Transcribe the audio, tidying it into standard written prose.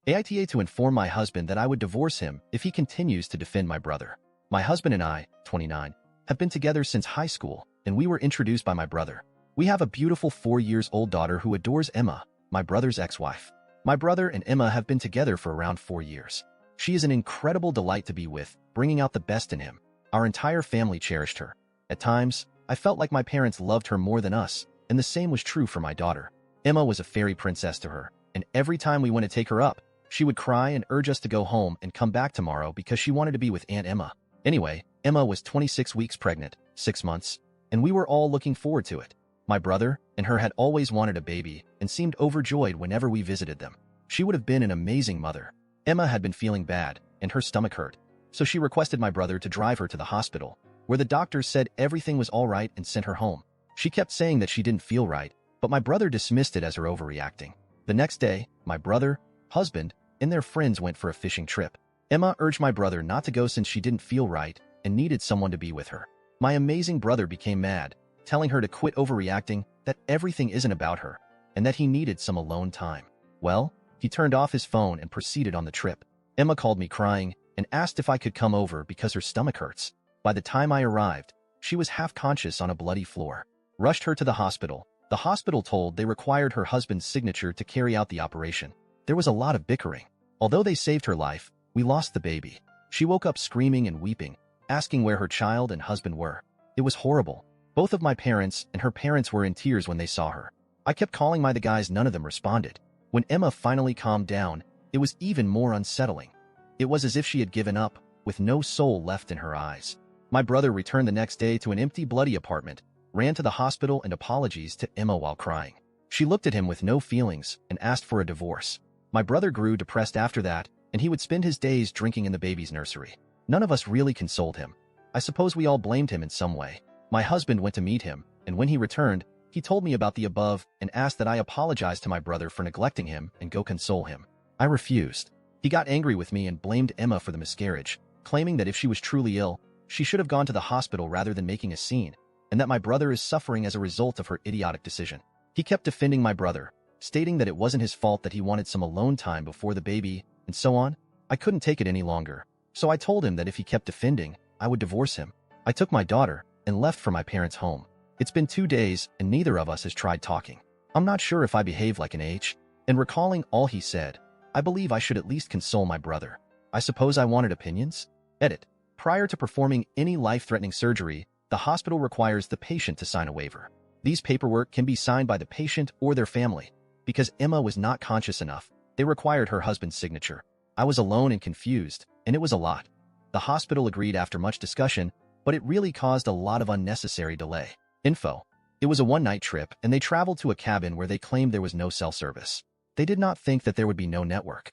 AITA to inform my husband that I would divorce him if he continues to defend my brother. My husband and I, 29, have been together since high school, and we were introduced by my brother. We have a beautiful 4-year-old daughter who adores Emma, my brother's ex-wife. My brother and Emma have been together for around 4 years. She is an incredible delight to be with, bringing out the best in him. Our entire family cherished her. At times, I felt like my parents loved her more than us, and the same was true for my daughter. Emma was a fairy princess to her, and every time we went to take her up, she would cry and urge us to go home and come back tomorrow because she wanted to be with Aunt Emma. Anyway, Emma was 26 weeks pregnant, 6 months, and we were all looking forward to it. My brother and her had always wanted a baby and seemed overjoyed whenever we visited them. She would have been an amazing mother. Emma had been feeling bad, and her stomach hurt, so she requested my brother to drive her to the hospital, where the doctors said everything was all right and sent her home. She kept saying that she didn't feel right, but my brother dismissed it as her overreacting. The next day, my brother, husband, and their friends went for a fishing trip. Emma urged my brother not to go since she didn't feel right and needed someone to be with her. My amazing brother became mad, telling her to quit overreacting, that everything isn't about her, and that he needed some alone time. Well, he turned off his phone and proceeded on the trip. Emma called me crying and asked if I could come over because her stomach hurts. By the time I arrived, she was half conscious on a bloody floor. Rushed her to the hospital. The hospital told they required her husband's signature to carry out the operation. There was a lot of bickering. Although they saved her life, we lost the baby. She woke up screaming and weeping, asking where her child and husband were. It was horrible. Both of my parents and her parents were in tears when they saw her. I kept calling the guys, none of them responded. When Emma finally calmed down, it was even more unsettling. It was as if she had given up, with no soul left in her eyes. My brother returned the next day to an empty, bloody apartment, ran to the hospital and apologized to Emma while crying. She looked at him with no feelings and asked for a divorce. My brother grew depressed after that, and he would spend his days drinking in the baby's nursery. None of us really consoled him. I suppose we all blamed him in some way. My husband went to meet him, and when he returned, he told me about the above and asked that I apologize to my brother for neglecting him and go console him. I refused. He got angry with me and blamed Emma for the miscarriage, claiming that if she was truly ill, she should have gone to the hospital rather than making a scene, and that my brother is suffering as a result of her idiotic decision. He kept defending my brother, stating that it wasn't his fault that he wanted some alone time before the baby, and so on. I couldn't take it any longer, so I told him that if he kept defending, I would divorce him. I took my daughter and left for my parents' home. It's been 2 days, and neither of us has tried talking. I'm not sure if I behaved like an H, and recalling all he said, I believe I should at least console my brother. I suppose I wanted opinions? Edit. Prior to performing any life-threatening surgery, the hospital requires the patient to sign a waiver. These paperwork can be signed by the patient or their family. Because Emma was not conscious enough, they required her husband's signature. I was alone and confused, and it was a lot. The hospital agreed after much discussion, but it really caused a lot of unnecessary delay. Info. It was a one-night trip, and they traveled to a cabin where they claimed there was no cell service. They did not think that there would be no network.